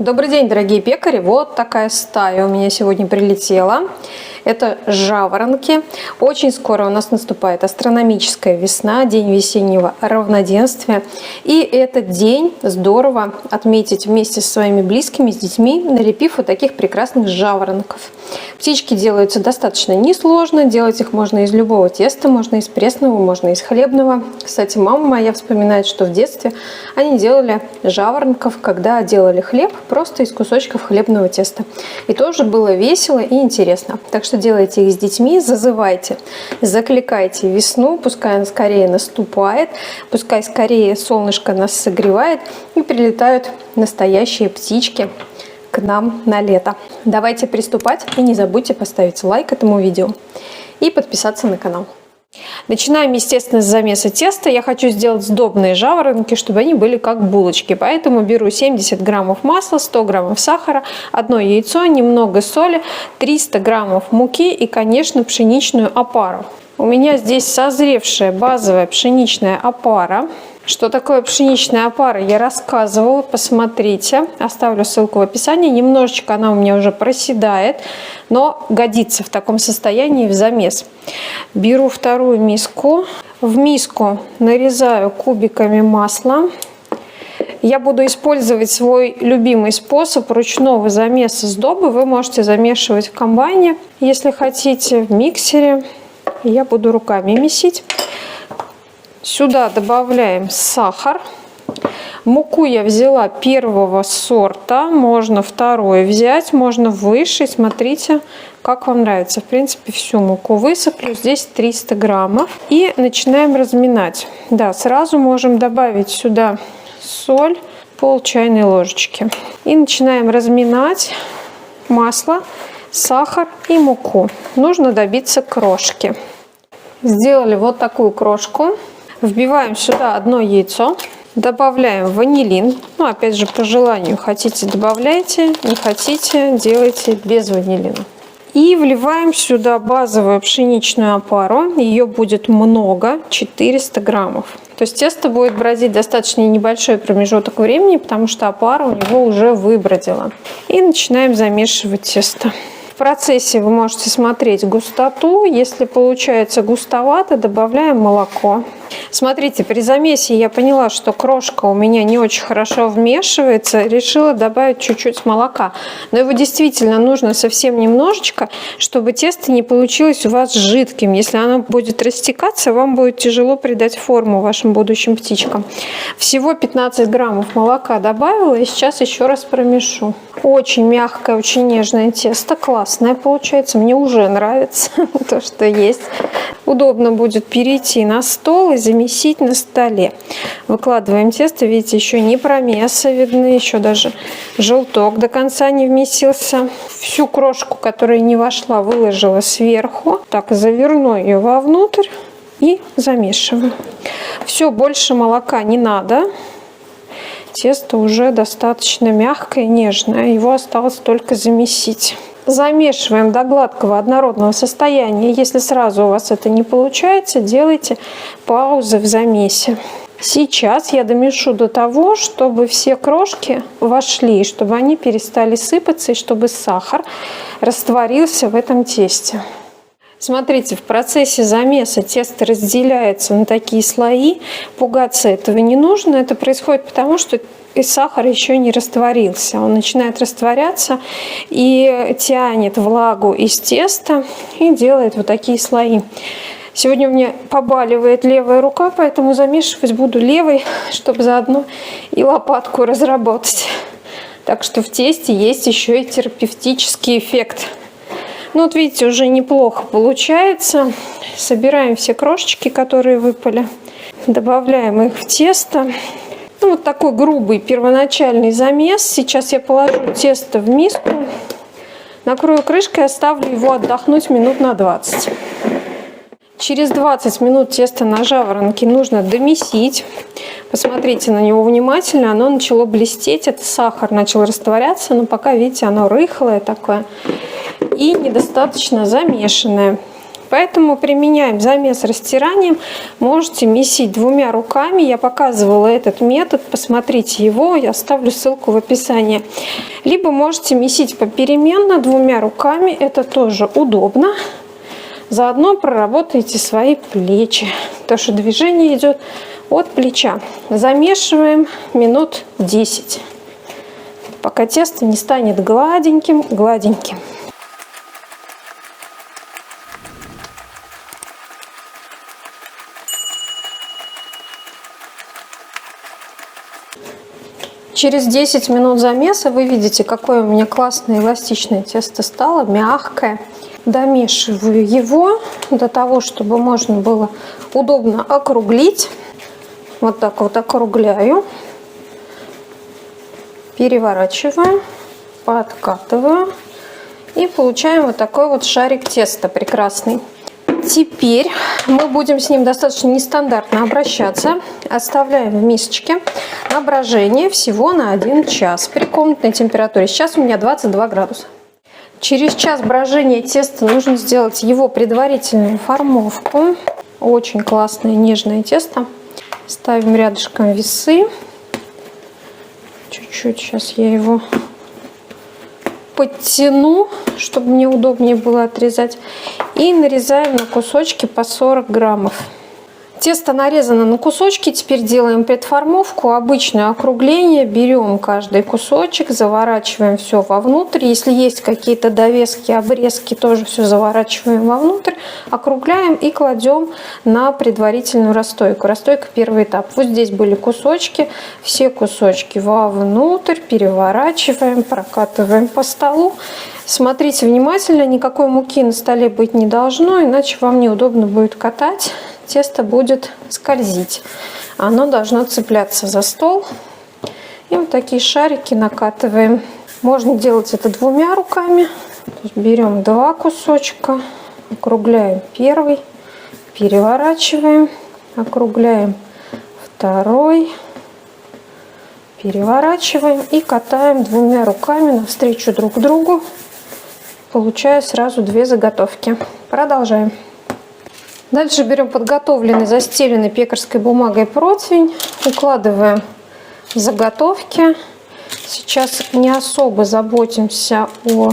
Добрый день, дорогие пекари! Вот такая стая у меня сегодня прилетела. Это жаворонки. Очень скоро у нас наступает астрономическая весна, день весеннего равноденствия. И этот день здорово отметить вместе со своими близкими, с детьми, налепив вот таких прекрасных жаворонков. Птички делаются достаточно несложно. Делать их можно из любого теста, можно из пресного, можно из хлебного. Кстати, мама моя вспоминает, что в детстве они делали жаворонков, когда делали хлеб, просто из кусочков хлебного теста. И тоже было весело и интересно. Так что делайте их с детьми, зазывайте, закликайте весну, пускай она скорее наступает, пускай скорее солнышко нас согревает и прилетают настоящие птички к нам на лето. Давайте приступать и не забудьте поставить лайк этому видео и подписаться на канал. Начинаем, естественно, с замеса теста. Я хочу сделать сдобные жаворонки, чтобы они были как булочки. Поэтому беру 70 граммов масла, 100 граммов сахара, одно яйцо, немного соли, 300 граммов муки и, конечно, пшеничную опару. У меня здесь созревшая базовая пшеничная опара. Что такое пшеничная опара, я рассказывала, посмотрите, оставлю ссылку в описании. Немножечко она у меня уже проседает, но годится в таком состоянии в замес. Беру вторую миску, в миску нарезаю кубиками масла. Я буду использовать свой любимый способ ручного замеса сдобы. Вы можете замешивать в комбайне, если хотите, в миксере. Я буду руками месить. Сюда добавляем сахар. Муку я взяла первого сорта, можно второй взять, можно выше. Смотрите, как вам нравится. В принципе, всю муку высыплю. Здесь 300 граммов. И начинаем разминать. Да, сразу можем добавить сюда соль, пол чайной ложечки. И начинаем разминать масло, сахар и муку. Нужно добиться крошки. Сделали вот такую крошку. Вбиваем сюда одно яйцо, добавляем ванилин, опять же по желанию, хотите добавляйте, не хотите делайте без ванилина. И вливаем сюда базовую пшеничную опару, ее будет много, 400 граммов. То есть тесто будет бродить достаточно небольшой промежуток времени, потому что опара у него уже выбродила. И начинаем замешивать тесто. В процессе вы можете смотреть густоту. Если получается густовато, добавляем молоко. Смотрите, при замесе я поняла, что крошка у меня не очень хорошо вмешивается. Решила добавить чуть-чуть молока. Но его действительно нужно совсем немножечко, чтобы тесто не получилось у вас жидким. Если оно будет растекаться, вам будет тяжело придать форму вашим будущим птичкам. Всего 15 граммов молока добавила и сейчас еще раз промешу. Очень мягкое, очень нежное тесто. Классное получается. Мне уже нравится то, что есть. Удобно будет перейти на стол и замесить на столе. Выкладываем тесто. Видите, еще не промесы видны, еще даже желток до конца не вместился. Всю крошку, которая не вошла, выложила сверху. Так, заверну ее вовнутрь и замешиваю. Все, больше молока не надо. Тесто уже достаточно мягкое, нежное. Его осталось только замесить. Замешиваем до гладкого однородного состояния. Если сразу у вас это не получается, делайте паузы в замесе. Сейчас я домешу до того, чтобы все крошки вошли, чтобы они перестали сыпаться и чтобы сахар растворился в этом тесте. Смотрите, в процессе замеса тесто разделяется на такие слои. Пугаться этого не нужно. Это происходит потому, что и сахар еще не растворился. Он начинает растворяться и тянет влагу из теста и делает вот такие слои. Сегодня у меня побаливает левая рука, поэтому замешивать буду левой, чтобы заодно и лопатку разработать. Так что в тесте есть еще и терапевтический эффект. Ну вот видите, уже неплохо получается. Собираем все крошечки, которые выпали. Добавляем их в тесто. Ну, вот такой грубый первоначальный замес. Сейчас я положу тесто в миску. Накрою крышкой и оставлю его отдохнуть минут на 20. Через 20 минут тесто на жаворонки нужно домесить. Посмотрите на него внимательно. Оно начало блестеть. Это сахар начал растворяться. Но пока, видите, оно рыхлое такое. И недостаточно замешанное. Поэтому применяем замес растиранием. Можете месить двумя руками. Я показывала этот метод. Посмотрите его. Я оставлю ссылку в описании. Либо можете месить попеременно двумя руками. Это тоже удобно. Заодно проработаете свои плечи. Потому что движение идет от плеча. Замешиваем минут 10. Пока тесто не станет гладеньким. Через 10 минут замеса вы видите, какое у меня классное эластичное тесто стало, мягкое. Домешиваю его до того, чтобы можно было удобно округлить. Вот так вот округляю. Переворачиваю, подкатываю. И получаем вот такой вот шарик теста прекрасный. Теперь мы будем с ним достаточно нестандартно обращаться. Оставляем в мисочке на брожение всего на 1 час при комнатной температуре. Сейчас у меня 22 градуса. Через час брожения теста нужно сделать его предварительную формовку. Очень классное нежное тесто. Ставим рядышком весы. Чуть-чуть сейчас я его подтяну, чтобы мне удобнее было отрезать. И нарезаем на кусочки по 40 граммов. Тесто нарезано на кусочки. Теперь делаем предформовку, обычное округление. Берем каждый кусочек, заворачиваем все вовнутрь. Если есть какие-то довески, обрезки, тоже все заворачиваем вовнутрь. Округляем и кладем на предварительную расстойку. Расстойка первый этап. Вот здесь были кусочки. Все кусочки вовнутрь. Переворачиваем, прокатываем по столу. Смотрите внимательно, никакой муки на столе быть не должно, иначе вам неудобно будет катать. Тесто будет скользить. Оно должно цепляться за стол. И вот такие шарики накатываем. Можно делать это двумя руками. Берем 2 кусочка, округляем первый, переворачиваем, округляем второй, переворачиваем и катаем двумя руками навстречу друг другу, получая сразу 2 заготовки. Продолжаем. Дальше берем подготовленный, застеленный пекарской бумагой противень, укладываем заготовки. Сейчас не особо заботимся о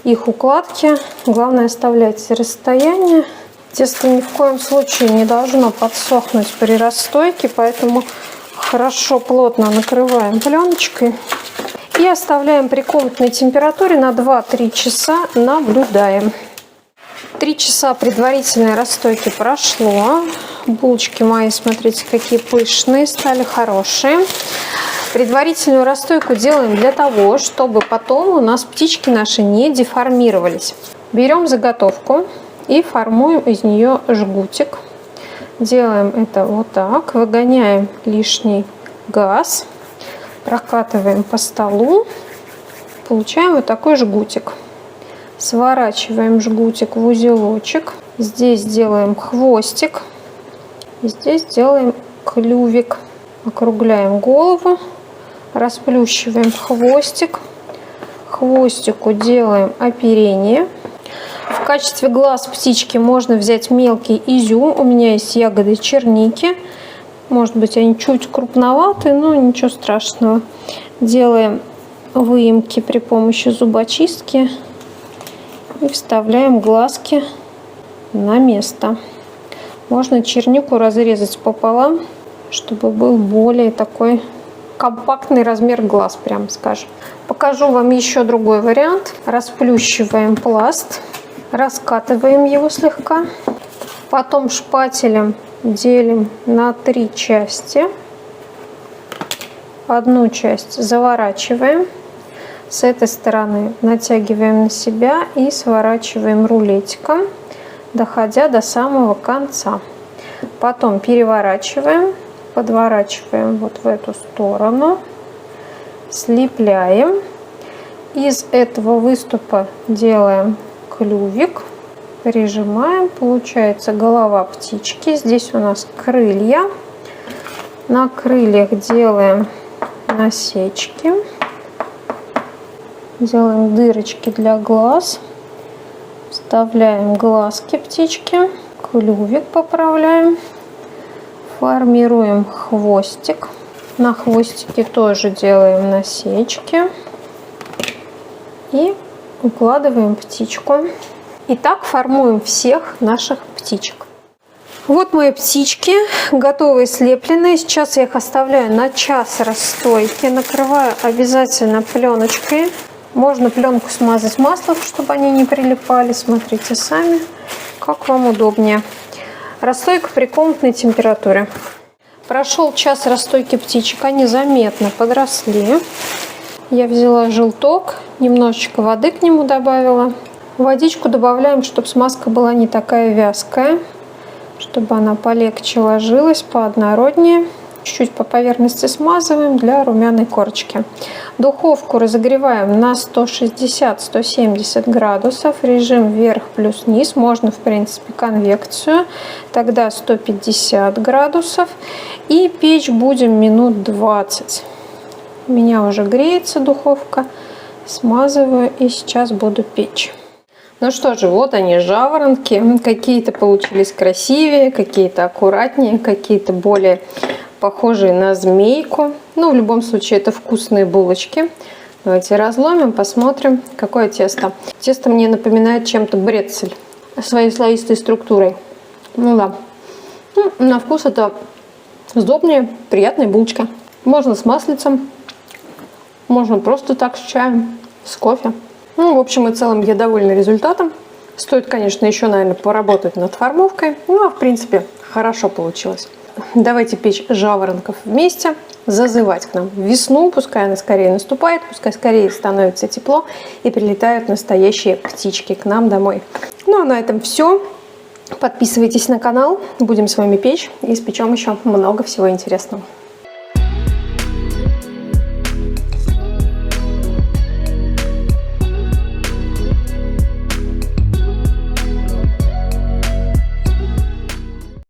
их укладке. Главное оставлять расстояние. Тесто ни в коем случае не должно подсохнуть при расстойке, поэтому хорошо плотно накрываем пленочкой и оставляем при комнатной температуре на 2-3 часа, наблюдаем. 3 часа предварительной расстойки прошло. Булочки мои, смотрите, какие пышные, стали хорошие. Предварительную расстойку делаем для того, чтобы потом у нас птички наши не деформировались. Берем заготовку и формуем из нее жгутик. Делаем это вот так. Выгоняем лишний газ. Прокатываем по столу. Получаем вот такой жгутик. Сворачиваем жгутик в узелочек. Здесь делаем хвостик. Здесь делаем клювик. Округляем голову. Расплющиваем хвостик. Хвостику делаем оперение. В качестве глаз птички можно взять мелкий изюм. У меня есть ягоды черники. Может быть, они чуть крупноваты, но ничего страшного. Делаем выемки при помощи зубочистки. И вставляем глазки на место. Можно чернику разрезать пополам, чтобы был более такой компактный размер глаз, прям скажем. Покажу вам еще другой вариант. Расплющиваем пласт, раскатываем его слегка. Потом шпателем делим на 3 части. Одну часть заворачиваем. С этой стороны натягиваем на себя и сворачиваем рулетиком, доходя до самого конца. Потом переворачиваем, подворачиваем вот в эту сторону, слепляем. Из этого выступа делаем клювик, прижимаем. Получается голова птички. Здесь у нас крылья. На крыльях делаем насечки. Делаем дырочки для глаз. Вставляем глазки птички, клювик поправляем, формируем хвостик. На хвостике тоже делаем насечки и укладываем птичку. И так формуем всех наших птичек. Вот мои птички, готовые слепленные. Сейчас я их оставляю на час расстойки. Накрываю обязательно пленочкой. Можно пленку смазать маслом, чтобы они не прилипали. Смотрите сами, как вам удобнее. Расстойка при комнатной температуре. Прошел час расстойки птичек, они заметно подросли. Я взяла желток, немножечко воды к нему добавила. Водичку добавляем, чтобы смазка была не такая вязкая, чтобы она полегче ложилась, пооднороднее. Чуть-чуть по поверхности смазываем для румяной корочки. Духовку разогреваем на 160-170 градусов. Режим вверх плюс низ. Можно, в принципе, конвекцию. Тогда 150 градусов. И печь будем минут 20. У меня уже греется духовка. Смазываю и сейчас буду печь. Ну что же, вот они, жаворонки. Какие-то получились красивее, какие-то аккуратнее, какие-то более похожие на змейку. Но в любом случае это вкусные булочки. Давайте разломим, посмотрим, какое тесто. Тесто мне напоминает чем-то брецель своей слоистой структурой. Ну да, на вкус это сдобные, приятные булочки. Можно с маслицем, можно просто так с чаем, с кофе. Ну, в общем и целом, я довольна результатом. Стоит, конечно, еще, наверное, поработать над формовкой. Ну, а в принципе, хорошо получилось. Давайте печь жаворонков вместе, зазывать к нам весну. Пускай она скорее наступает, пускай скорее становится тепло и прилетают настоящие птички к нам домой. Ну, а на этом все. Подписывайтесь на канал. Будем с вами печь и испечем еще много всего интересного.